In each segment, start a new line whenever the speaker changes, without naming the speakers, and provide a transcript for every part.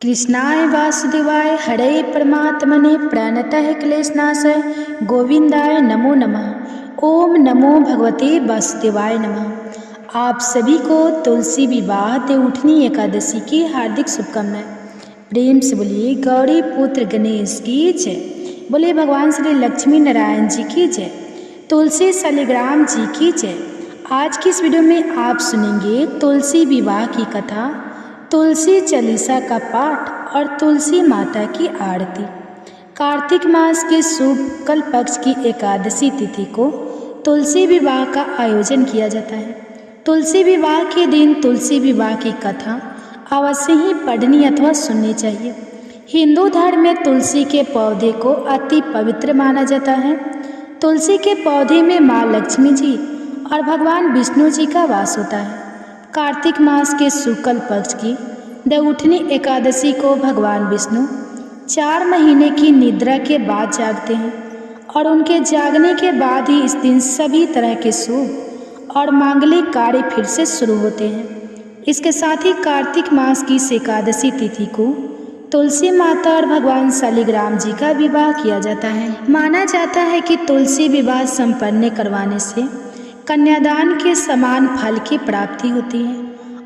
कृष्णाय वासुदेवाय हरे परमात्मने प्रणतः क्लेशनाशय गोविंदाय नमो नमः। ओम नमो भगवते वासुदेवाय नमः। आप सभी को तुलसी विवाह देवउठनी एकादशी की हार्दिक शुभकामनाएं। प्रेम से बोलिए गौरी पुत्र गणेश की जय। बोलिए भगवान श्री लक्ष्मी नारायण जी की जय। तुलसी शालिग्राम जी की जय। आज की इस वीडियो में आप सुनेंगे तुलसी विवाह की कथा, तुलसी चालीसा का पाठ और तुलसी माता की आरती। कार्तिक मास के शुभ कल पक्ष की एकादशी तिथि को तुलसी विवाह का आयोजन किया जाता है। तुलसी विवाह के दिन तुलसी विवाह की कथा अवश्य ही पढ़नी अथवा सुननी चाहिए। हिंदू धर्म में तुलसी के पौधे को अति पवित्र माना जाता है। तुलसी के पौधे में माँ लक्ष्मी जी और भगवान विष्णु जी का वास होता है। कार्तिक मास के शुक्ल पक्ष की देवउठनी एकादशी को भगवान विष्णु 4 महीने की निद्रा के बाद जागते हैं और उनके जागने के बाद ही इस दिन सभी तरह के शुभ और मांगलिक कार्य फिर से शुरू होते हैं। इसके साथ ही कार्तिक मास की इस एकादशी तिथि को तुलसी माता और भगवान शालिग्राम जी का विवाह किया जाता है। माना जाता है कि तुलसी विवाह संपन्न करवाने से कन्यादान के समान फल की प्राप्ति होती है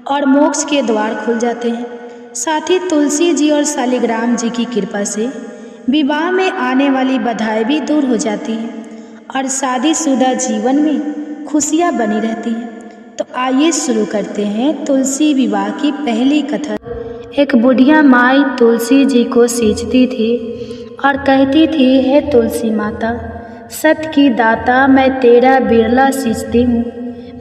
और मोक्ष के द्वार खुल जाते हैं। साथ ही तुलसी जी और शालिग्राम जी की कृपा से विवाह में आने वाली बाधाएं भी दूर हो जाती हैं और शादीशुदा जीवन में खुशियां बनी रहती हैं। तो आइए शुरू करते हैं तुलसी विवाह की पहली कथा। एक बुढ़िया माई तुलसी जी को सींचती थी और कहती थी, हे तुलसी माता, सत की दाता, मैं तेरा बिरला सींचती हूँ।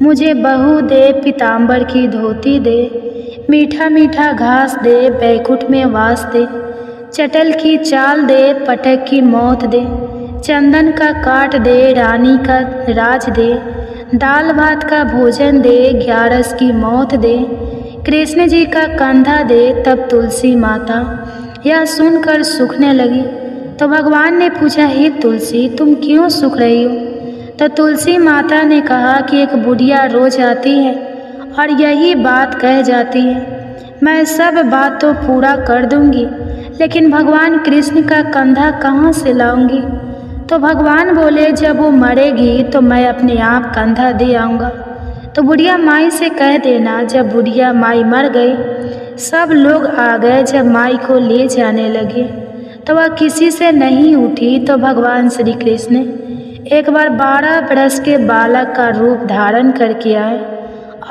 मुझे बहू दे, पीताम्बर की धोती दे, मीठा मीठा घास दे, बैकुंठ में वास दे, चटल की चाल दे, पटक की मौत दे, चंदन का काट दे, रानी का राज दे, दाल भात का भोजन दे, 11 की मौत दे, कृष्ण जी का कंधा दे। तब तुलसी माता यह सुनकर सूखने लगी। तो भगवान ने पूछा, हे तुलसी, तुम क्यों सूख रही हो? तो तुलसी माता ने कहा कि एक बुढ़िया रोज आती है और यही बात कह जाती है, मैं सब बात तो पूरा कर दूंगी, लेकिन भगवान कृष्ण का कंधा कहाँ से लाऊंगी? तो भगवान बोले, जब वो मरेगी तो मैं अपने आप कंधा दे आऊँगा। तो बुढ़िया माई से कह देना। जब बुढ़िया माई मर गई, सब लोग आ गए। जब माई को ले जाने लगे तो वह किसी से नहीं उठी। तो भगवान श्री कृष्ण एक बार 12 बरस के बालक का रूप धारण करके आए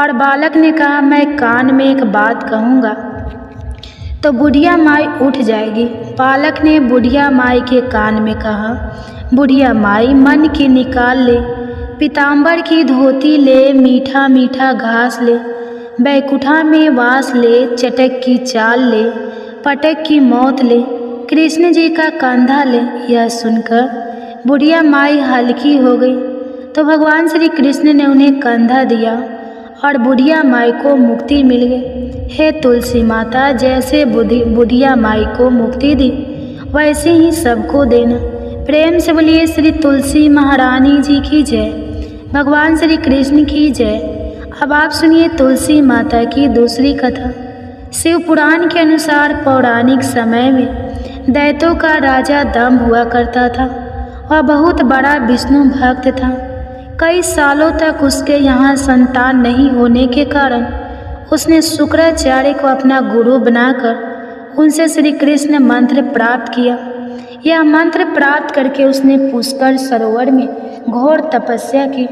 और बालक ने कहा, मैं कान में एक बात कहूँगा तो बुढ़िया माई उठ जाएगी। बालक ने बुढ़िया माई के कान में कहा, बुढ़िया माई, मन की निकाल ले, पीताम्बर की धोती ले, मीठा मीठा घास ले, बैकुंठा में वास ले, चटक की चाल ले, पटक की मौत ले, कृष्ण जी का कंधा ले। यह सुनकर बुढ़िया माई हल्की हो गई। तो भगवान श्री कृष्ण ने उन्हें कंधा दिया और बुढ़िया माई को मुक्ति मिल गई। हे तुलसी माता, जैसे बुढ़िया माई को मुक्ति दी वैसे ही सबको देना। प्रेम से बोलिए श्री तुलसी महारानी जी की जय, भगवान श्री कृष्ण की जय। अब आप सुनिए तुलसी माता की दूसरी कथा। शिव पुराण के अनुसार पौराणिक समय में दैत्यों का राजा दंभ हुआ करता था। वह बहुत बड़ा विष्णु भक्त था। कई सालों तक उसके यहाँ संतान नहीं होने के कारण उसने शुक्राचार्य को अपना गुरु बनाकर उनसे श्री कृष्ण मंत्र प्राप्त किया। यह मंत्र प्राप्त करके उसने पुष्कर सरोवर में घोर तपस्या की।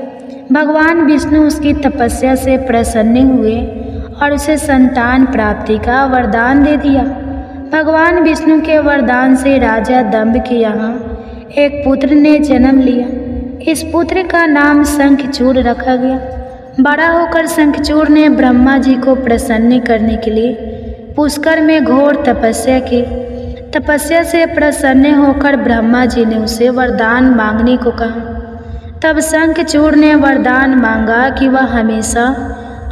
भगवान विष्णु उसकी तपस्या से प्रसन्न हुए और उसे संतान प्राप्ति का वरदान दे दिया। भगवान विष्णु के वरदान से राजा दंभ के यहाँ एक पुत्र ने जन्म लिया। इस पुत्र का नाम शंखचूड़ रखा गया। बड़ा होकर शंखचूड़ ने ब्रह्मा जी को प्रसन्न करने के लिए पुष्कर में घोर तपस्या की। तपस्या से प्रसन्न होकर ब्रह्मा जी ने उसे वरदान मांगने को कहा। तब शंखचूड़ ने वरदान मांगा कि वह हमेशा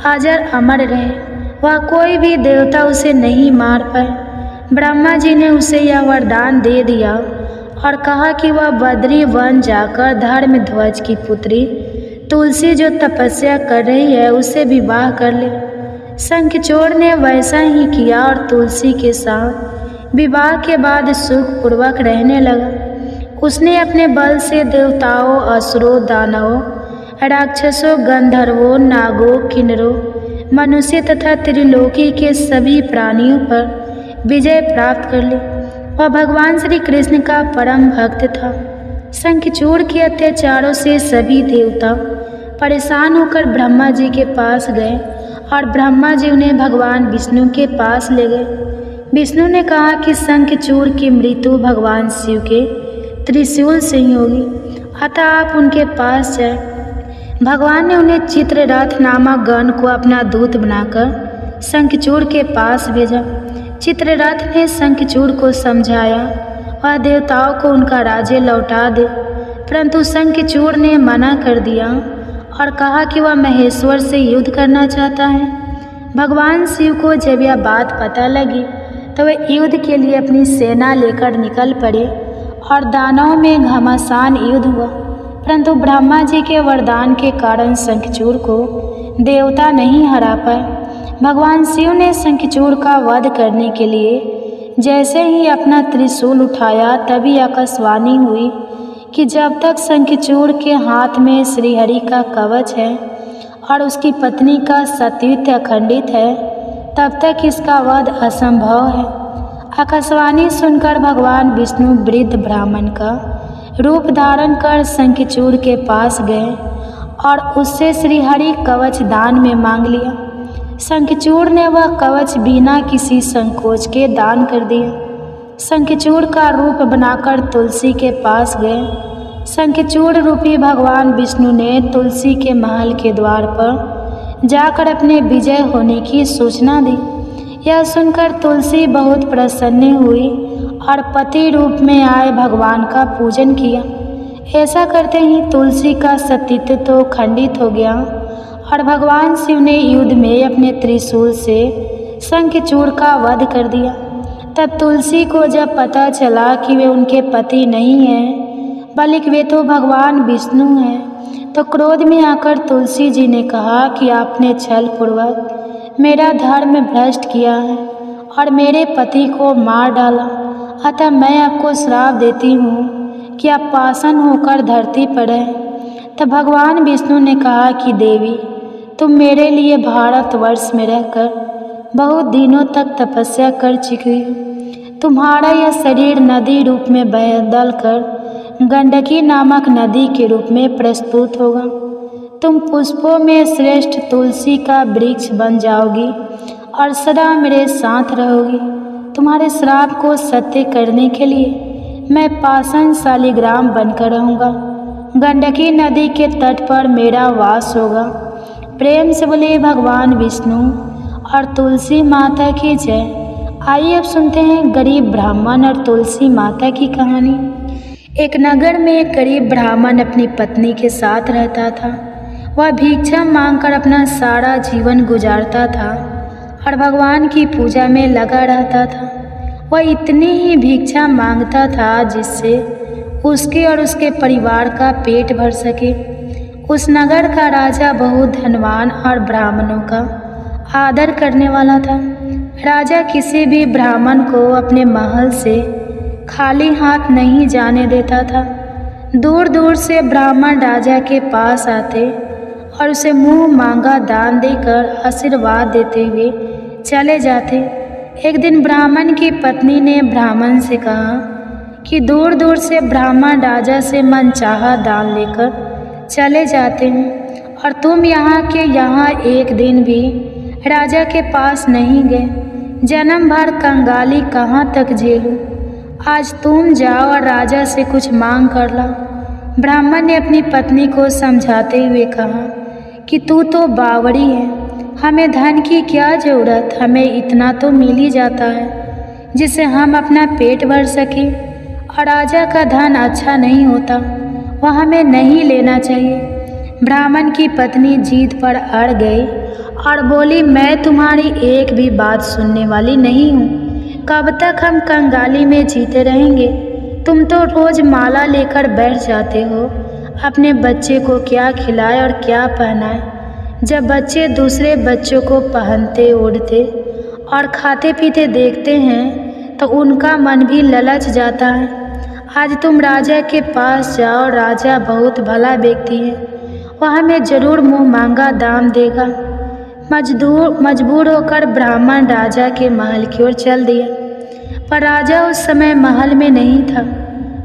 अजर अमर रहे, वह कोई भी देवता उसे नहीं मार पाए। ब्रह्मा जी ने उसे यह वरदान दे दिया और कहा कि वह बद्री वन जाकर धर्मध्वज की पुत्री तुलसी जो तपस्या कर रही है उससे विवाह कर ले। शंखचूड़ ने वैसा ही किया और तुलसी के साथ विवाह के बाद सुखपूर्वक रहने लगा। उसने अपने बल से देवताओं, असुरों, दानवों, राक्षसों, गंधर्वों, नागों, किन्नरों, मनुष्य तथा त्रिलोकी के सभी प्राणियों पर विजय प्राप्त कर ली। वह भगवान श्री कृष्ण का परम भक्त था। शंखचूड़ के अत्याचारों से सभी देवता परेशान होकर ब्रह्मा जी के पास गए और ब्रह्मा जी उन्हें भगवान विष्णु के पास ले गए। विष्णु ने कहा कि शंखचूड़ की मृत्यु भगवान शिव के त्रिशूल से ही होगी, अतः आप उनके पास जाए। भगवान ने उन्हें चित्ररथ नामक गण को अपना दूत बनाकर शंखचूड़ के पास भेजा। चित्ररथ ने शंखचूड़ को समझाया वह देवताओं को उनका राज्य लौटा दे, परंतु शंखचूड़ ने मना कर दिया और कहा कि वह महेश्वर से युद्ध करना चाहता है। भगवान शिव को जब यह बात पता लगी तो वे युद्ध के लिए अपनी सेना लेकर निकल पड़े और दानवों में घमासान युद्ध हुआ, परंतु ब्रह्मा जी के वरदान के कारण शंखचूड़ को देवता नहीं हरा पाए। भगवान शिव ने शंखचूड़ का वध करने के लिए जैसे ही अपना त्रिशूल उठाया तभी आकाशवाणी हुई कि जब तक शंखचूड़ के हाथ में श्रीहरि का कवच है और उसकी पत्नी का सतीत्व अखंडित है तब तक इसका वध असंभव है। आकाशवाणी सुनकर भगवान विष्णु वृद्ध ब्राह्मण का रूप धारण कर शंखचूड़ के पास गए और उससे श्रीहरि कवच दान में मांग लिया। शंखचूड़ ने वह कवच बिना किसी संकोच के दान कर दिया। शंखचूड़ का रूप बनाकर तुलसी के पास गए। शंखचूड़ रूपी भगवान विष्णु ने तुलसी के महल के द्वार पर जाकर अपने विजय होने की सूचना दी। यह सुनकर तुलसी बहुत प्रसन्न हुई और पति रूप में आए भगवान का पूजन किया। ऐसा करते ही तुलसी का सतीत्व तो खंडित हो गया और भगवान शिव ने युद्ध में अपने त्रिशूल से शंखचूड़ का वध कर दिया। तब तुलसी को जब पता चला कि वे उनके पति नहीं हैं बल्कि वे तो भगवान विष्णु हैं, तो क्रोध में आकर तुलसी जी ने कहा कि आपने छलपूर्वक मेरा धर्म भ्रष्ट किया है और मेरे पति को मार डाला, अतः मैं आपको श्राप देती हूँ कि आप पाषाण होकर धरती पर हैं। तब भगवान विष्णु ने कहा कि देवी, तुम मेरे लिए भारतवर्ष में रहकर बहुत दिनों तक तपस्या कर चुकी हो। तुम्हारा यह शरीर नदी रूप में बदल कर गंडकी नामक नदी के रूप में प्रस्तुत होगा। तुम पुष्पों में श्रेष्ठ तुलसी का वृक्ष बन जाओगी और सदा मेरे साथ रहोगी। तुम्हारे श्राप को सत्य करने के लिए मैं पाषाण शालिग्राम बनकर रहूँगा। गंडकी नदी के तट पर मेरा वास होगा। प्रेम से बोले भगवान विष्णु और तुलसी माता की जय। आइए अब सुनते हैं गरीब ब्राह्मण और तुलसी माता की कहानी। एक नगर में एक गरीब ब्राह्मण अपनी पत्नी के साथ रहता था। वह भिक्षा मांगकर अपना सारा जीवन गुजारता था और भगवान की पूजा में लगा रहता था। वह इतनी ही भिक्षा मांगता था जिससे उसके और उसके परिवार का पेट भर सके। उस नगर का राजा बहुत धनवान और ब्राह्मणों का आदर करने वाला था। राजा किसी भी ब्राह्मण को अपने महल से खाली हाथ नहीं जाने देता था। दूर दूर से ब्राह्मण राजा के पास आते और उसे मुंह मांगा दान देकर आशीर्वाद देते हुए चले जाते। एक दिन ब्राह्मण की पत्नी ने ब्राह्मण से कहा कि दूर दूर से ब्राह्मण राजा से मनचाहा दान लेकर चले जाते हैं और तुम यहाँ के यहाँ एक दिन भी राजा के पास नहीं गए। जन्म भर कंगाली कहाँ तक झेलूं। आज तुम जाओ और राजा से कुछ मांग कर लाओ। ब्राह्मण ने अपनी पत्नी को समझाते हुए कहा कि तू तो बावड़ी है, हमें धन की क्या ज़रूरत, हमें इतना तो मिल ही जाता है जिससे हम अपना पेट भर सकें। और राजा का धन अच्छा नहीं होता, वह हमें नहीं लेना चाहिए। ब्राह्मण की पत्नी जीत पर अड़ गई और बोली, मैं तुम्हारी एक भी बात सुनने वाली नहीं हूँ। कब तक हम कंगाली में जीते रहेंगे? तुम तो रोज़ माला लेकर बैठ जाते हो। अपने बच्चे को क्या खिलाए और क्या पहनाए, जब बच्चे दूसरे बच्चों को पहनते ओढ़ते और खाते पीते देखते हैं तो उनका मन भी ललच जाता है। आज तुम राजा के पास जाओ, राजा बहुत भला व्यक्ति है, वह हमें जरूर मुँह मांगा दाम देगा। मजबूर होकर ब्राह्मण राजा के महल की ओर चल दिया, पर राजा उस समय महल में नहीं था।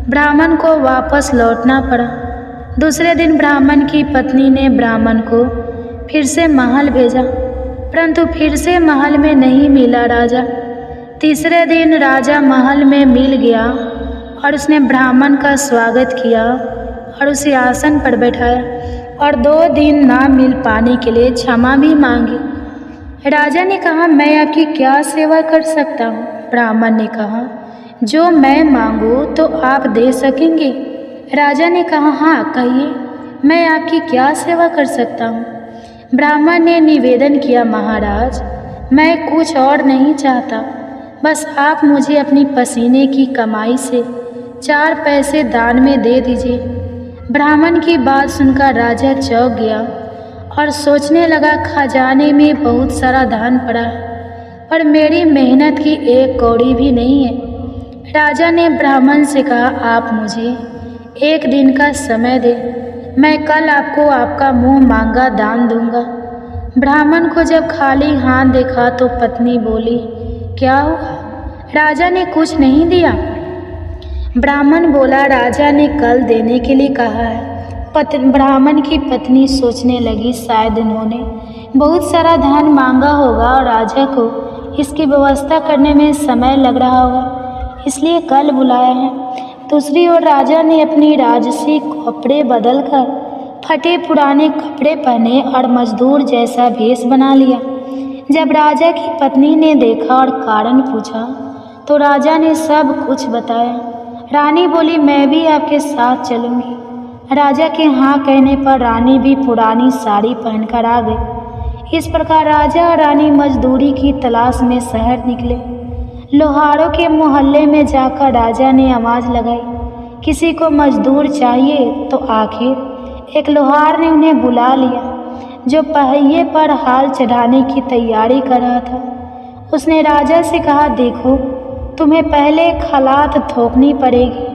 ब्राह्मण को वापस लौटना पड़ा। दूसरे दिन ब्राह्मण की पत्नी ने ब्राह्मण को फिर से महल भेजा, परंतु फिर से महल में नहीं मिला राजा। तीसरे दिन राजा महल में मिल गया और उसने ब्राह्मण का स्वागत किया और उसे आसन पर बैठाया और 2 दिन ना मिल पाने के लिए क्षमा भी मांगी। राजा ने कहा, मैं आपकी क्या सेवा कर सकता हूँ? ब्राह्मण ने कहा, जो मैं मांगूँ तो आप दे सकेंगे? राजा ने कहा, हाँ कहिए, मैं आपकी क्या सेवा कर सकता हूँ? ब्राह्मण ने निवेदन किया, महाराज मैं कुछ और नहीं चाहता, बस आप मुझे अपनी पसीने की कमाई से 4 पैसे दान में दे दीजिए। ब्राह्मण की बात सुनकर राजा चौंक गया और सोचने लगा, खजाने में बहुत सारा धन पड़ा है, पर मेरी मेहनत की 1 कौड़ी भी नहीं है। राजा ने ब्राह्मण से कहा, आप मुझे 1 दिन का समय दें, मैं कल आपको आपका मुँह मांगा दान दूंगा। ब्राह्मण को जब खाली हाथ देखा तो पत्नी बोली, क्या हुआ? राजा ने कुछ नहीं दिया? ब्राह्मण बोला, राजा ने कल देने के लिए कहा है। ब्राह्मण की पत्नी सोचने लगी, शायद इन्होंने बहुत सारा धन मांगा होगा और राजा को इसकी व्यवस्था करने में समय लग रहा होगा, इसलिए कल बुलाया है। दूसरी ओर राजा ने अपनी राजसी कपड़े बदलकर फटे पुराने कपड़े पहने और मजदूर जैसा भेष बना लिया। जब राजा की पत्नी ने देखा और कारण पूछा तो राजा ने सब कुछ बताया। रानी बोली, मैं भी आपके साथ चलूँगी। राजा के हाँ कहने पर रानी भी पुरानी साड़ी पहनकर आ गई। इस प्रकार राजा और रानी मजदूरी की तलाश में शहर निकले। लोहारों के मोहल्ले में जाकर राजा ने आवाज़ लगाई, किसी को मजदूर चाहिए? तो आखिर एक लोहार ने उन्हें बुला लिया, जो पहिए पर हाल चढ़ाने की तैयारी कर रहा था। उसने राजा से कहा, देखो तुम्हें पहले खलात ठोकनी पड़ेगी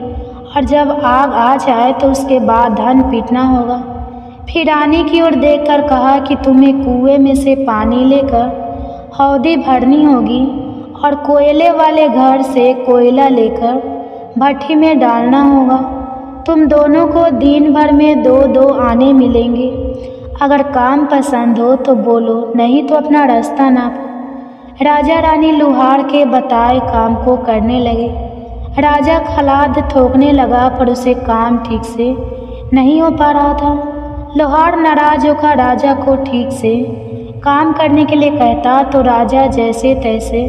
और जब आग आ जाए तो उसके बाद धन पीटना होगा। फिर रानी की ओर देखकर कहा कि तुम्हें कुएं में से पानी लेकर हौदी भरनी होगी और कोयले वाले घर से कोयला लेकर भट्टी में डालना होगा। तुम दोनों को दिन भर में 2-2 आने मिलेंगे। अगर काम पसंद हो तो बोलो, नहीं तो अपना रास्ता नापो। राजा रानी लोहार के बताए काम को करने लगे। राजा खलाद ठोकने लगा, पर उसे काम ठीक से नहीं हो पा रहा था। लोहार नाराज होकर राजा को ठीक से काम करने के लिए कहता तो राजा जैसे तैसे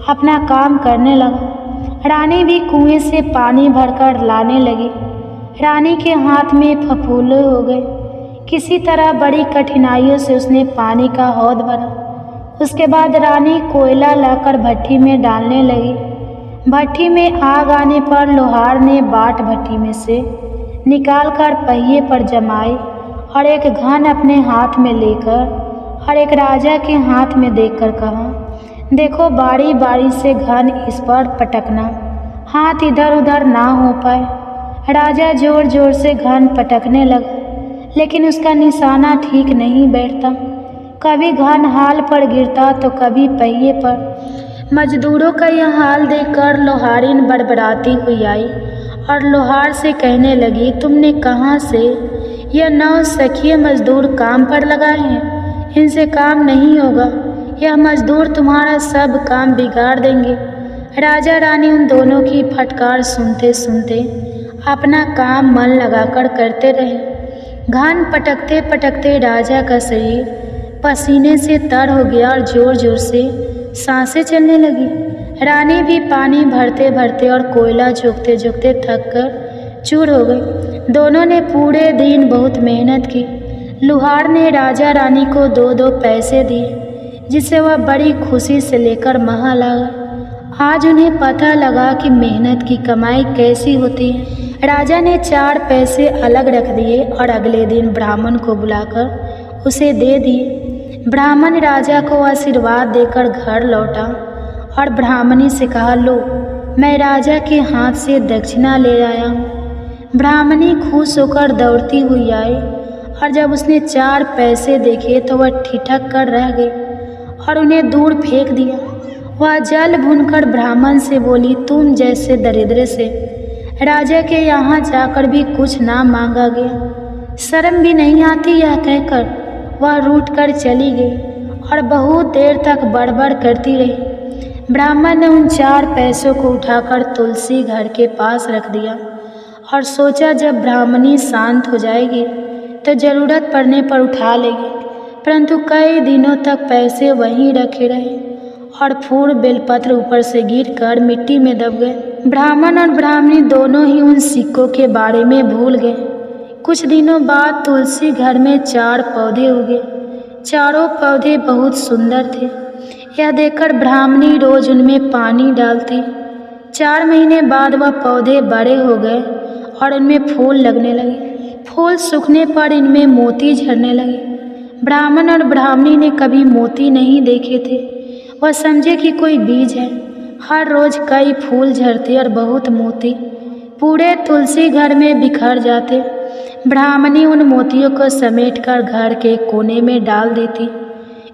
अपना काम करने लगा। रानी भी कुएं से पानी भरकर लाने लगी। रानी के हाथ में फफूंद हो गए। किसी तरह बड़ी कठिनाइयों से उसने पानी का हौद भरा। उसके बाद रानी कोयला लाकर भट्टी में डालने लगी। भट्टी में आग आने पर लोहार ने बाट भट्टी में से निकालकर पहिए पर जमाए और एक घन अपने हाथ में लेकर और एक राजा के हाथ में देकर कहा, देखो बारी बारी से घन इस पर पटकना, हाथ इधर उधर ना हो पाए। राजा जोर जोर से घन पटकने लगा, लेकिन उसका निशाना ठीक नहीं बैठता। कभी घन हाल पर गिरता तो कभी पहिए पर। मजदूरों का यह हाल देखकर लोहारिन बड़बड़ाती हुई आई और लोहार से कहने लगी, तुमने कहाँ से यह 9 सखिए मजदूर काम पर लगाए हैं? इनसे काम नहीं होगा, यह मजदूर तुम्हारा सब काम बिगाड़ देंगे। राजा रानी उन दोनों की फटकार सुनते सुनते अपना काम मन लगाकर करते रहे। घान पटकते पटकते राजा का शरीर पसीने से तर हो गया और जोर जोर से सांसें चलने लगी। रानी भी पानी भरते भरते और कोयला झोंकते झोंकते थक कर चूर हो गई। दोनों ने पूरे दिन बहुत मेहनत की। लोहार ने राजा रानी को 2-2 पैसे दिए, जिसे वह बड़ी खुशी से लेकर महल आ गए। आज उन्हें पता लगा कि मेहनत की कमाई कैसी होती है। राजा ने 4 पैसे अलग रख दिए और अगले दिन ब्राह्मण को बुलाकर उसे दे दिए। ब्राह्मण राजा को आशीर्वाद देकर घर लौटा और ब्राह्मणी से कहा, लो मैं राजा के हाथ से दक्षिणा ले आया हूँ। ब्राह्मणी खुश होकर दौड़ती हुई आई और जब उसने 4 पैसे देखे तो वह ठिठक कर रह गई और उन्हें दूर फेंक दिया। वह जल भूनकर ब्राह्मण से बोली, तुम जैसे दरिद्र से राजा के यहाँ जाकर भी कुछ ना मांगा गया, शर्म भी नहीं आती। यह कहकर वह रूठ कर चली गई और बहुत देर तक बड़बड़ करती रही। ब्राह्मण ने उन 4 पैसों को उठाकर तुलसी घर के पास रख दिया और सोचा जब ब्राह्मणी शांत हो जाएगी तो ज़रूरत पड़ने पर उठा लेगी। परंतु कई दिनों तक पैसे वहीं रखे रहे और फूल बेलपत्र ऊपर से गिरकर मिट्टी में दब गए। ब्राह्मण और ब्राह्मणी दोनों ही उन सिक्कों के बारे में भूल गए। कुछ दिनों बाद तुलसी घर में 4 पौधे उगे। चारों पौधे बहुत सुंदर थे। यह देखकर ब्राह्मणी रोज उनमें पानी डालती। 4 महीने बाद वह पौधे बड़े हो गए और उनमें फूल लगने लगे। फूल सूखने पर इनमें मोती झरने लगे। ब्राह्मण और ब्राह्मणी ने कभी मोती नहीं देखे थे। वह समझे कि कोई बीज है। हर रोज कई फूल झरते और बहुत मोती पूरे तुलसी घर में बिखर जाते। ब्राह्मणी उन मोतियों को समेटकर घर के कोने में डाल देती।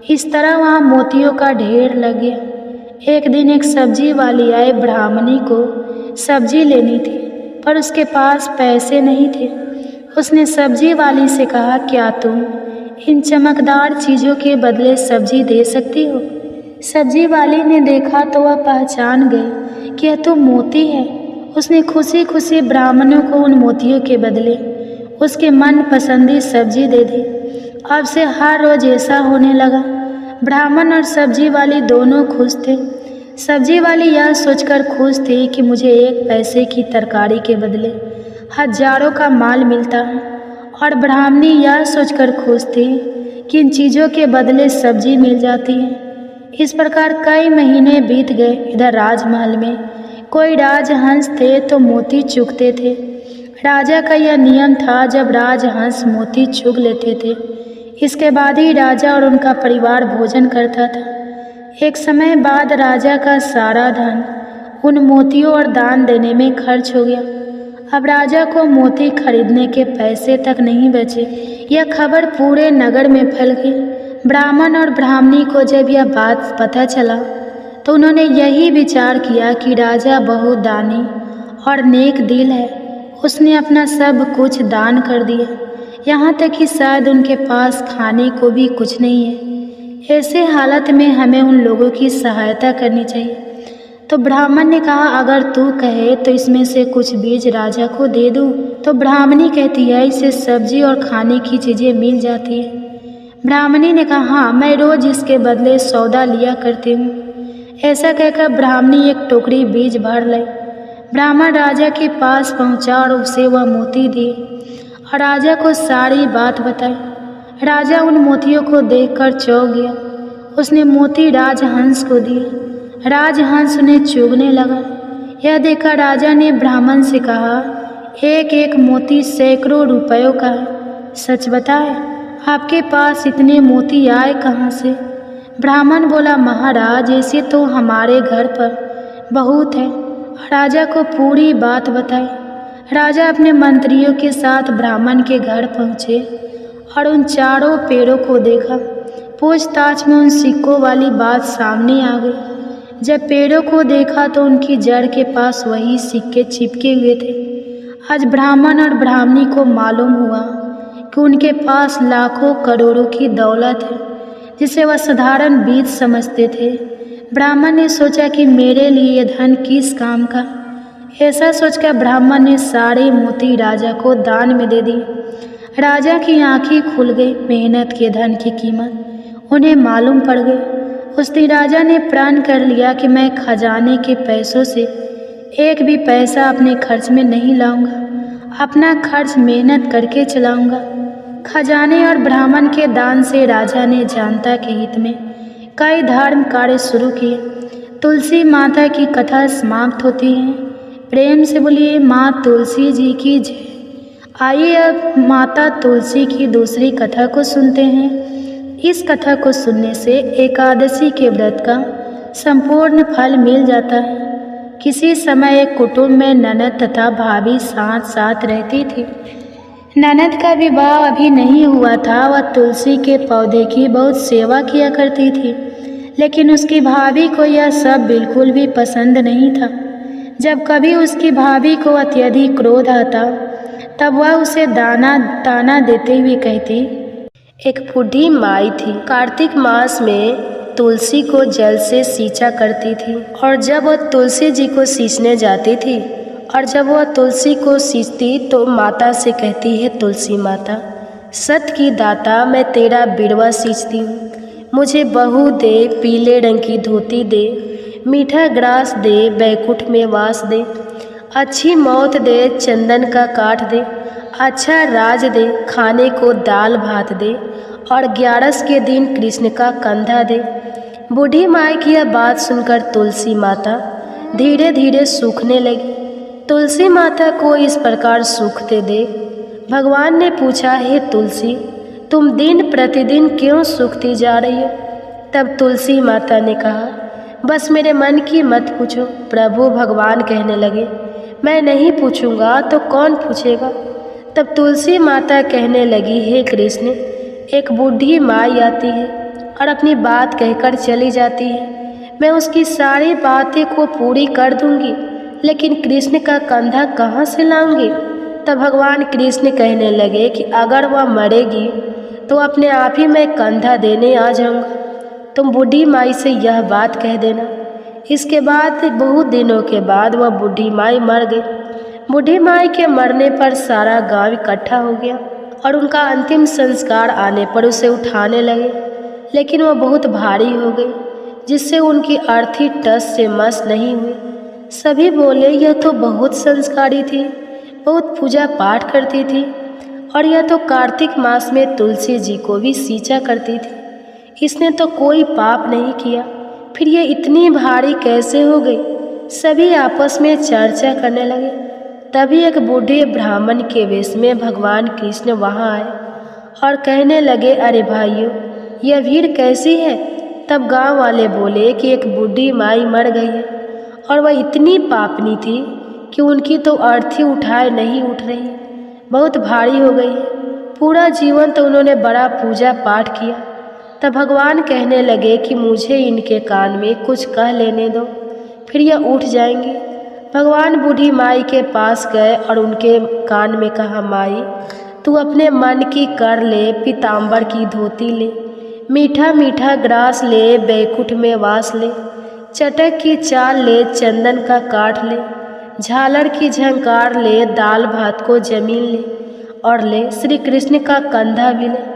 इस तरह वहाँ मोतियों का ढेर लग गया। एक दिन एक सब्जी वाली आए। ब्राह्मणी को सब्जी लेनी थी पर उसके पास पैसे नहीं थे। उसने सब्जी वाली से कहा, क्या तुम इन चमकदार चीज़ों के बदले सब्जी दे सकती हो? सब्जी वाली ने देखा तो वह पहचान गई कि यह तो मोती है। उसने खुशी खुशी ब्राह्मणों को उन मोतियों के बदले उसके मन पसंदी सब्जी दे दी। अब से हर रोज ऐसा होने लगा। ब्राह्मण और सब्जी वाली दोनों खुश थे। सब्जी वाली यह सोचकर खुश थी कि मुझे 1 पैसे की तरकारी के बदले हजारों का माल मिलता है, और ब्राह्मणी यह सोचकर खुश थी कि इन चीज़ों के बदले सब्जी मिल जाती है। इस प्रकार कई महीने बीत गए। इधर राजमहल में कोई राजहंस थे तो मोती चुगते थे। राजा का यह नियम था, जब राजहंस मोती चुग लेते थे इसके बाद ही राजा और उनका परिवार भोजन करता था। एक समय बाद राजा का सारा धन उन मोतियों और दान देने में खर्च हो गया। अब राजा को मोती खरीदने के पैसे तक नहीं बचे। यह खबर पूरे नगर में फैल गई। ब्राह्मण और ब्राह्मणी को जब यह बात पता चला तो उन्होंने यही विचार किया कि राजा बहुत दानी और नेक दिल है। उसने अपना सब कुछ दान कर दिया, यहाँ तक कि शायद उनके पास खाने को भी कुछ नहीं है। ऐसे हालत में हमें उन लोगों की सहायता करनी चाहिए। तो ब्राह्मण ने कहा, अगर तू कहे तो इसमें से कुछ बीज राजा को दे दूँ। तो ब्राह्मणी कहती है, इससे सब्जी और खाने की चीज़ें मिल जाती है। ब्राह्मणी ने कहा, हाँ मैं रोज़ इसके बदले सौदा लिया करती हूँ। ऐसा कहकर ब्राह्मणी एक टोकरी बीज भर लाई। ब्राह्मण राजा के पास पहुँचा और उसे वह मोती दिए और राजा को सारी बात बताई। राजा उन मोतियों को देखकर चौंक गया। उसने मोती राजहंस को दिए। राजहंस उन्हें चुगने लगा। यह देखकर राजा ने ब्राह्मण से कहा, एक एक मोती सैकड़ों रुपयों का है। सच बताए, आपके पास इतने मोती आए कहाँ से? ब्राह्मण बोला, महाराज ऐसे तो हमारे घर पर बहुत है। राजा को पूरी बात बताई। राजा अपने मंत्रियों के साथ ब्राह्मण के घर पहुँचे और उन चारों पेड़ों को देखा। पूछताछ में उन सिक्कों वाली बात सामने आ गई। जब पेड़ों को देखा तो उनकी जड़ के पास वही सिक्के चिपके हुए थे। आज ब्राह्मण और ब्राह्मणी को मालूम हुआ कि उनके पास लाखों करोड़ों की दौलत है, जिसे वह साधारण बीज समझते थे। ब्राह्मण ने सोचा कि मेरे लिए यह धन किस काम का। ऐसा सोचकर ब्राह्मण ने सारे मोती राजा को दान में दे दी। राजा की आंखें खुल गई। मेहनत के धन की कीमत उन्हें मालूम पड़ गई। उस दिन राजा ने प्रण कर लिया कि मैं खजाने के पैसों से एक भी पैसा अपने खर्च में नहीं लाऊंगा। अपना खर्च मेहनत करके चलाऊंगा। खजाने और ब्राह्मण के दान से राजा ने जनता के हित में कई धर्म कार्य शुरू किए। तुलसी माता की कथा समाप्त होती है। प्रेम से बोलिए माँ तुलसी जी की जय। आइए अब माता तुलसी की दूसरी कथा को सुनते हैं। इस कथा को सुनने से एकादशी के व्रत का संपूर्ण फल मिल जाता है। किसी समय एक कुटुंब में ननद तथा भाभी साथ साथ रहती थी। ननद का विवाह अभी नहीं हुआ था। वह तुलसी के पौधे की बहुत सेवा किया करती थी, लेकिन उसकी भाभी को यह सब बिल्कुल भी पसंद नहीं था। जब कभी उसकी भाभी को अत्यधिक क्रोध आता तब वह उसे ताना देते हुए कहती। एक बूढ़ी माई थी। कार्तिक मास में तुलसी को जल से सींचा करती थी, और जब वह तुलसी जी को सींचने जाती थी और जब वह तुलसी को सींचती तो माता से कहती है, तुलसी माता, सत की दाता, मैं तेरा बिरवा सींचती हूँ, मुझे बहू दे, पीले रंग की धोती दे, मीठा ग्रास दे, बैकुंठ में वास दे, अच्छी मौत दे, चंदन का काठ दे, अच्छा राज दे, खाने को दाल भात दे, और 11 के दिन कृष्ण का कंधा दे। बूढ़ी माई की यह बात सुनकर तुलसी माता धीरे धीरे सूखने लगी। तुलसी माता को इस प्रकार सूखते देख भगवान ने पूछा, हे तुलसी, तुम दिन प्रतिदिन क्यों सूखती जा रही हो? तब तुलसी माता ने कहा, बस मेरे मन की मत पूछो। प्रभु भगवान कहने लगे, मैं नहीं पूछूंगा तो कौन पूछेगा? तब तुलसी माता कहने लगी, हे कृष्ण, एक बूढ़ी माई आती है और अपनी बात कहकर चली जाती है। मैं उसकी सारी बातें को पूरी कर दूंगी, लेकिन कृष्ण का कंधा कहाँ से लाऊंगी? तब भगवान कृष्ण कहने लगे कि अगर वह मरेगी तो अपने आप ही मैं कंधा देने आ जाऊंगा। तुम बूढ़ी माई से यह बात कह देना। इसके बाद बहुत दिनों के बाद वह बूढ़ी माई मर गई। बूढ़ी माई के मरने पर सारा गांव इकट्ठा हो गया और उनका अंतिम संस्कार आने पर उसे उठाने लगे, लेकिन वह बहुत भारी हो गई, जिससे उनकी अर्थी टस से मस नहीं हुई। सभी बोले, यह तो बहुत संस्कारी थी, बहुत पूजा पाठ करती थी, और यह तो कार्तिक मास में तुलसी जी को भी सींचा करती थी। इसने तो कोई पाप नहीं किया, फिर ये इतनी भारी कैसे हो गई? सभी आपस में चर्चा करने लगे। तभी एक बूढ़े ब्राह्मण के वेश में भगवान कृष्ण वहाँ आए और कहने लगे, अरे भाइयों, यह भीड़ कैसी है? तब गांव वाले बोले कि एक बूढ़ी माई मर गई है, और वह इतनी पापनी थी कि उनकी तो अर्थी उठाए नहीं उठ रही, बहुत भारी हो गई है। पूरा जीवन तो उन्होंने बड़ा पूजा पाठ किया। तब भगवान कहने लगे कि मुझे इनके कान में कुछ कह लेने दो, फिर यह उठ जाएंगे। भगवान बूढ़ी माई के पास गए और उनके कान में कहा, माई, तू अपने मन की कर ले, पीताम्बर की धोती ले, मीठा मीठा ग्रास ले, बैकुंठ में वास ले, चटक की चाल ले, चंदन का काठ ले, झालर की झंकार ले, दाल भात को जमीन ले, और ले श्री कृष्ण का कंधा भी ले।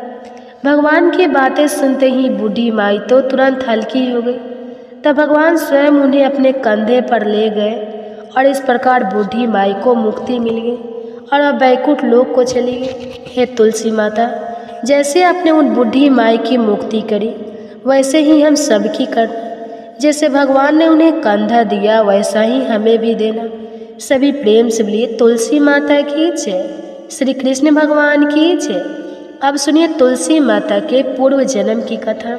भगवान की बातें सुनते ही बूढ़ी माई तो तुरंत हल्की हो गई। तब भगवान स्वयं उन्हें अपने कंधे पर ले गए और इस प्रकार बूढ़ी माई को मुक्ति मिल गई और वह बैकुंठ लोक को चली गई। हे तुलसी माता, जैसे आपने उन बूढ़ी माई की मुक्ति करी, वैसे ही हम सबकी करना। जैसे भगवान ने उन्हें कंधा दिया, वैसा ही हमें भी देना। सभी प्रेम से बोलिए, तुलसी माता की जय, श्री कृष्ण भगवान की जय। अब सुनिए तुलसी माता के पूर्व जन्म की कथा।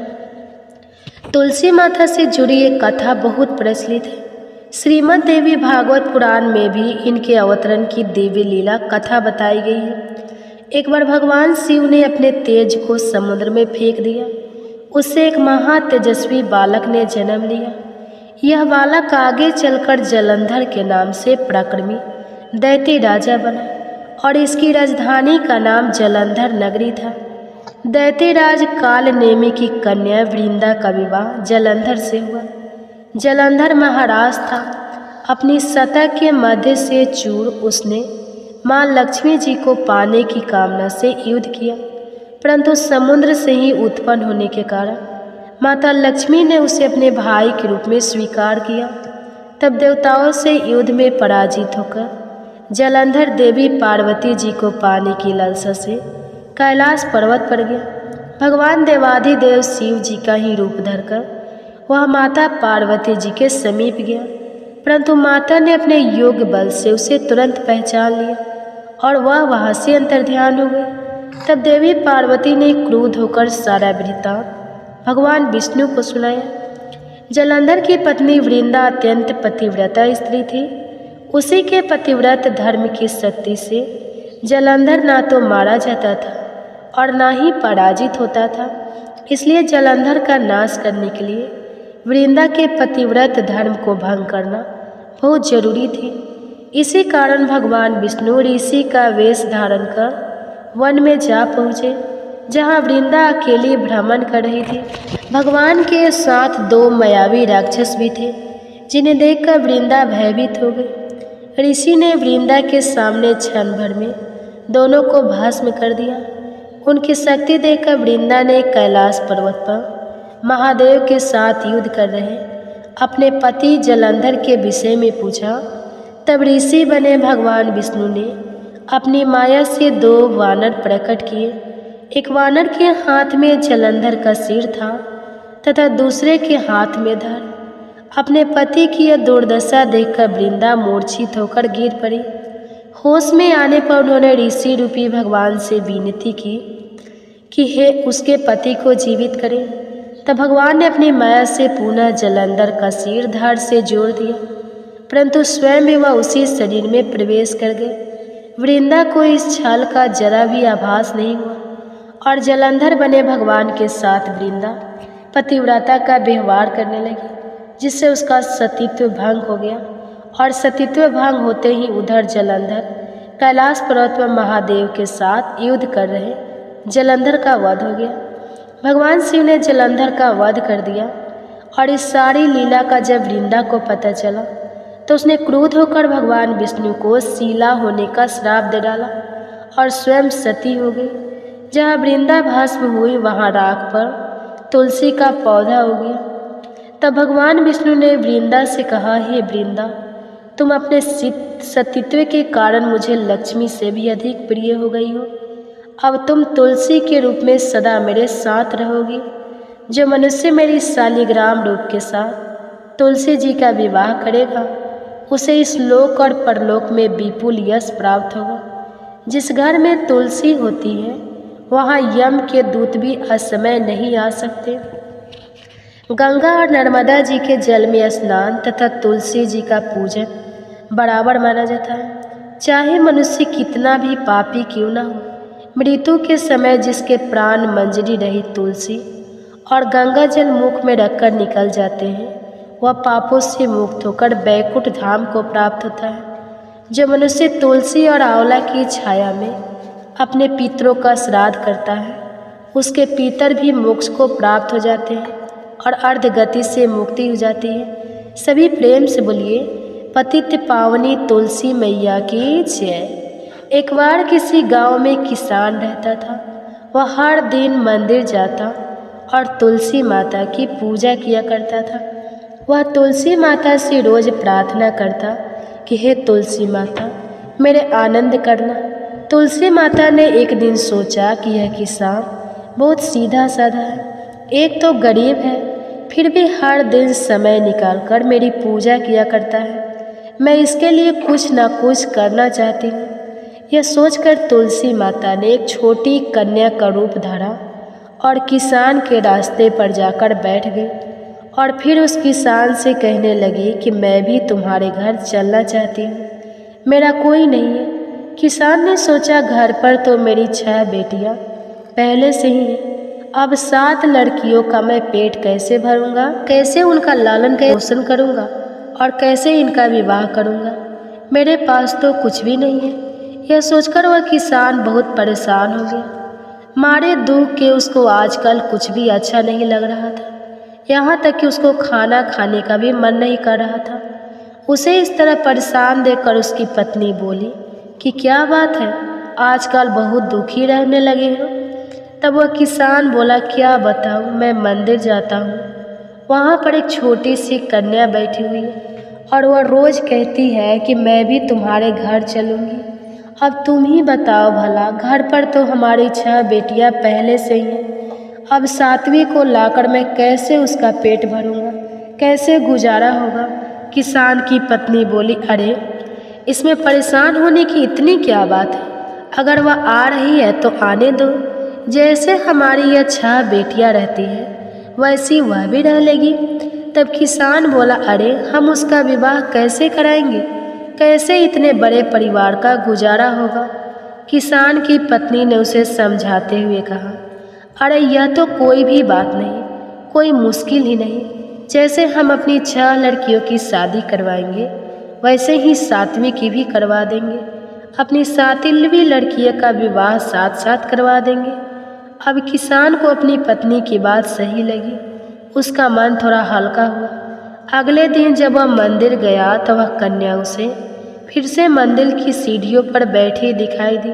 तुलसी माता से जुड़ी एक कथा बहुत प्रचलित है। श्रीमद् देवी भागवत पुराण में भी इनके अवतरण की देवी लीला कथा बताई गई है। एक बार भगवान शिव ने अपने तेज को समुद्र में फेंक दिया। उससे एक महातेजस्वी बालक ने जन्म लिया। यह बालक आगे चलकर जलंधर के नाम से पराक्रमी दैत्य राजा बना और इसकी राजधानी का नाम जलंधर नगरी था। दैत्यराज कालनेमी की कन्या वृंदा का विवाह जलंधर से हुआ। जलंधर महाराज था। अपनी सतह के मध्य से चूर उसने माँ लक्ष्मी जी को पाने की कामना से युद्ध किया, परंतु समुद्र से ही उत्पन्न होने के कारण माता लक्ष्मी ने उसे अपने भाई के रूप में स्वीकार किया। तब देवताओं से युद्ध में पराजित होकर जलंधर देवी पार्वती जी को पाने की लालसा से कैलाश पर्वत पर गया। भगवान देवाधिदेव शिव जी का ही रूप धरकर वह माता पार्वती जी के समीप गया, परंतु माता ने अपने योग बल से उसे तुरंत पहचान लिया और वह वहाँ से अंतर्ध्यान हो गई। तब देवी पार्वती ने क्रुद्ध होकर सारा वृत्तांत भगवान विष्णु को सुनाया। जलंधर की पत्नी वृंदा अत्यंत पतिव्रता स्त्री थी। उसी के पतिव्रत धर्म की शक्ति से जलंधर ना तो मारा जाता था और ना ही पराजित होता था। इसलिए जलंधर का नाश करने के लिए वृंदा के पतिव्रत धर्म को भंग करना बहुत जरूरी थी। इसी कारण भगवान विष्णु ऋषि का वेश धारण कर वन में जा पहुँचे, जहाँ वृंदा अकेली भ्रमण कर रही थी। भगवान के साथ 2 मायावी राक्षस भी थे, जिन्हें देखकर वृंदा भयभीत हो गई। ऋषि ने वृंदा के सामने क्षण भर में दोनों को भस्म कर दिया। उनकी शक्ति देखकर वृंदा ने कैलाश पर्वत पर महादेव के साथ युद्ध कर रहे अपने पति जलंधर के विषय में पूछा। तब ऋषि बने भगवान विष्णु ने अपनी माया से 2 वानर प्रकट किए। एक वानर के हाथ में जलंधर का सिर था तथा दूसरे के हाथ में धड़। अपने पति की यह दुर्दशा देखकर वृंदा मूर्छित होकर गिर पड़ी। होश में आने पर उन्होंने ऋषि रूपी भगवान से विनती की कि हे उसके पति को जीवित करें। तब भगवान ने अपनी माया से पुनः जलंधर का सिर धड़ से जोड़ दिया, परंतु स्वयं भी वह उसी शरीर में प्रवेश कर गए। वृंदा को इस छल का जरा भी आभास नहीं हुआ और जलंधर बने भगवान के साथ वृंदा पतिव्रता का व्यवहार करने लगी, जिससे उसका सतीत्व भंग हो गया। और सतीत्व भंग होते ही उधर जलंधर कैलाश पर्वत पर महादेव के साथ युद्ध कर रहे जलंधर का वध हो गया। भगवान शिव ने जलंधर का वध कर दिया और इस सारी लीला का जब वृंदा को पता चला तो उसने क्रुद्ध होकर भगवान विष्णु को शीला होने का श्राप दे डाला और स्वयं सती हो गई। जहाँ वृंदा भस्म हुई वहाँ राख पर तुलसी का पौधा हो गया। तब भगवान विष्णु ने वृंदा से कहा, हे वृंदा, तुम अपने सतीत्व के कारण मुझे लक्ष्मी से भी अधिक प्रिय हो गई हो। अब तुम तुलसी के रूप में सदा मेरे साथ रहोगी। जो मनुष्य मेरी शालिग्राम रूप के साथ तुलसी जी का विवाह करेगा उसे इस लोक और परलोक में विपुल यश प्राप्त होगा। जिस घर में तुलसी होती है वहाँ यम के दूत भी असमय नहीं आ सकते। गंगा और नर्मदा जी के जल में स्नान तथा तुलसी जी का पूजन बराबर माना जाता है। चाहे मनुष्य कितना भी पापी क्यों न हो, मृत्यु के समय जिसके प्राण मंजरी रही तुलसी और गंगा जल मुख में रखकर निकल जाते हैं, वह पापों से मुक्त होकर बैकुंठ धाम को प्राप्त होता है। जो मनुष्य तुलसी और आंवला की छाया में अपने पितरों का श्राद्ध करता है, उसके पितर भी मोक्ष को प्राप्त हो जाते हैं और अर्ध गति से मुक्ति हो जाती है। सभी प्रेम से बोलिए, पतित पावनी तुलसी मैया की जय। एक बार किसी गांव में किसान रहता था। वह हर दिन मंदिर जाता और तुलसी माता की पूजा किया करता था। वह तुलसी माता से रोज प्रार्थना करता कि हे तुलसी माता, मेरे आनंद करना। तुलसी माता ने एक दिन सोचा कि यह किसान बहुत सीधा साधा है, एक तो गरीब है, फिर भी हर दिन समय निकालकर मेरी पूजा किया करता है। मैं इसके लिए कुछ न कुछ करना चाहती हूँ। यह सोचकर तुलसी माता ने एक छोटी कन्या का रूप धरा और किसान के रास्ते पर जाकर बैठ गई और फिर उस किसान से कहने लगी कि मैं भी तुम्हारे घर चलना चाहती हूँ, मेरा कोई नहीं है। किसान ने सोचा, घर पर तो मेरी 6 बेटियाँ पहले से ही हैं, अब 7 लड़कियों का मैं पेट कैसे भरूंगा, कैसे उनका लालन पोषण करूंगा और कैसे इनका विवाह करूंगा। मेरे पास तो कुछ भी नहीं है। यह सोचकर वह किसान बहुत परेशान हो गया। मारे दुख के उसको आजकल कुछ भी अच्छा नहीं लग रहा था, यहाँ तक कि उसको खाना खाने का भी मन नहीं कर रहा था। उसे इस तरह परेशान देखकर उसकी पत्नी बोली कि क्या बात है, आजकल बहुत दुखी रहने लगे हो। तब वह किसान बोला, क्या बताऊँ, मैं मंदिर जाता हूँ, वहाँ पर एक छोटी सी कन्या बैठी हुई है और वह रोज़ कहती है कि मैं भी तुम्हारे घर चलूँगी। अब तुम ही बताओ भला, घर पर तो हमारी 6 बेटियाँ पहले से ही हैं, अब 7वीं को लाकर मैं कैसे उसका पेट भरूँगा, कैसे गुजारा होगा। किसान की पत्नी बोली, अरे इसमें परेशान होने की इतनी क्या बात है,
अगर वह आ रही है तो आने दो। जैसे हमारी यह 6 बेटियां रहती है वैसी वह भी रह लेगी। तब किसान बोला, अरे हम उसका विवाह कैसे कराएंगे, कैसे इतने बड़े परिवार का गुजारा होगा। किसान की पत्नी ने उसे समझाते हुए कहा, अरे यह तो कोई भी बात नहीं, कोई मुश्किल ही नहीं। जैसे हम अपनी 6 लड़कियों की शादी करवाएंगे वैसे ही 7वीं की भी करवा देंगे। अपनी 7वीं लड़कियों का विवाह साथ साथ करवा देंगे। अब किसान को अपनी पत्नी की बात सही लगी, उसका मन थोड़ा हल्का हुआ। अगले दिन जब वह मंदिर गया तो वह कन्या उसे फिर से मंदिर की सीढ़ियों पर बैठी दिखाई दी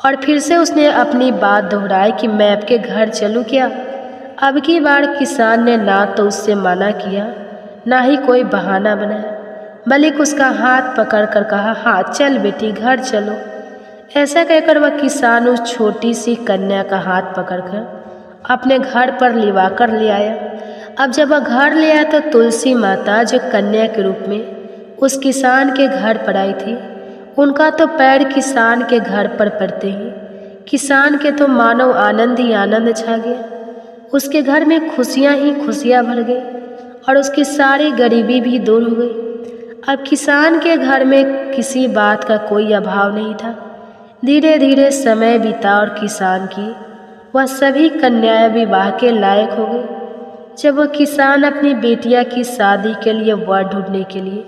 और फिर से उसने अपनी बात दोहराई कि मैं आपके घर चलूं क्या। अब की बार किसान ने ना तो उससे मना किया ना ही कोई बहाना बनाया, बल्कि उसका हाथ पकड़कर कहा, हाँ चल बेटी घर चलो। ऐसा कहकर वह किसान उस छोटी सी कन्या का हाथ पकड़कर अपने घर पर लिवा कर ले आया। अब जब वह घर ले आया तो तुलसी माता जो कन्या के रूप में उस किसान के घर पर आई थी, उनका तो पैर किसान के घर पर पड़ते ही किसान के तो मानव आनंद ही आनंद छा गया। उसके घर में खुशियाँ ही खुशियाँ भर गई और उसकी सारी गरीबी भी दूर हो गई। अब किसान के घर में किसी बात का कोई अभाव नहीं था। धीरे धीरे समय बीता और किसान की वह सभी कन्याएं विवाह के लायक हो गई। जब वह किसान अपनी बेटिया की शादी के लिए वर ढूंढने के लिए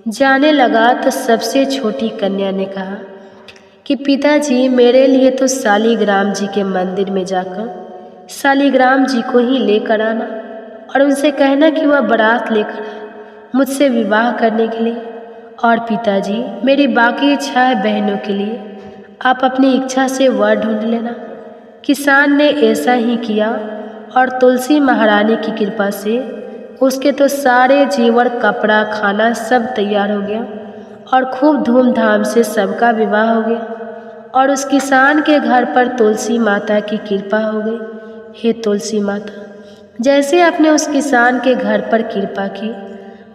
जाने लगा तो सबसे छोटी कन्या ने कहा कि पिताजी मेरे लिए तो शालिग्राम जी के मंदिर में जाकर शालिग्राम जी को ही लेकर आना और उनसे कहना कि वह बारात लेकर आए मुझसे विवाह करने के लिए। और पिताजी मेरी बाकी 6 बहनों के लिए आप अपनी इच्छा से वर ढूंढ लेना। किसान ने ऐसा ही किया और तुलसी महारानी की कृपा से उसके तो सारे जेवर कपड़ा खाना सब तैयार हो गया और खूब धूमधाम से सबका विवाह हो गया और उस किसान के घर पर तुलसी माता की कृपा हो गई। हे तुलसी माता, जैसे आपने उस किसान के घर पर कृपा की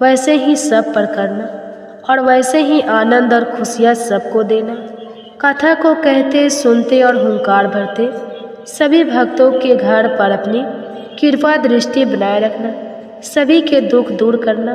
वैसे ही सब पर करना और वैसे ही आनंद और खुशियाँ सबको देना। कथा को कहते सुनते और हुंकार भरते सभी भक्तों के घर पर अपनी कृपा दृष्टि बनाए रखना, सभी के दुख दूर करना।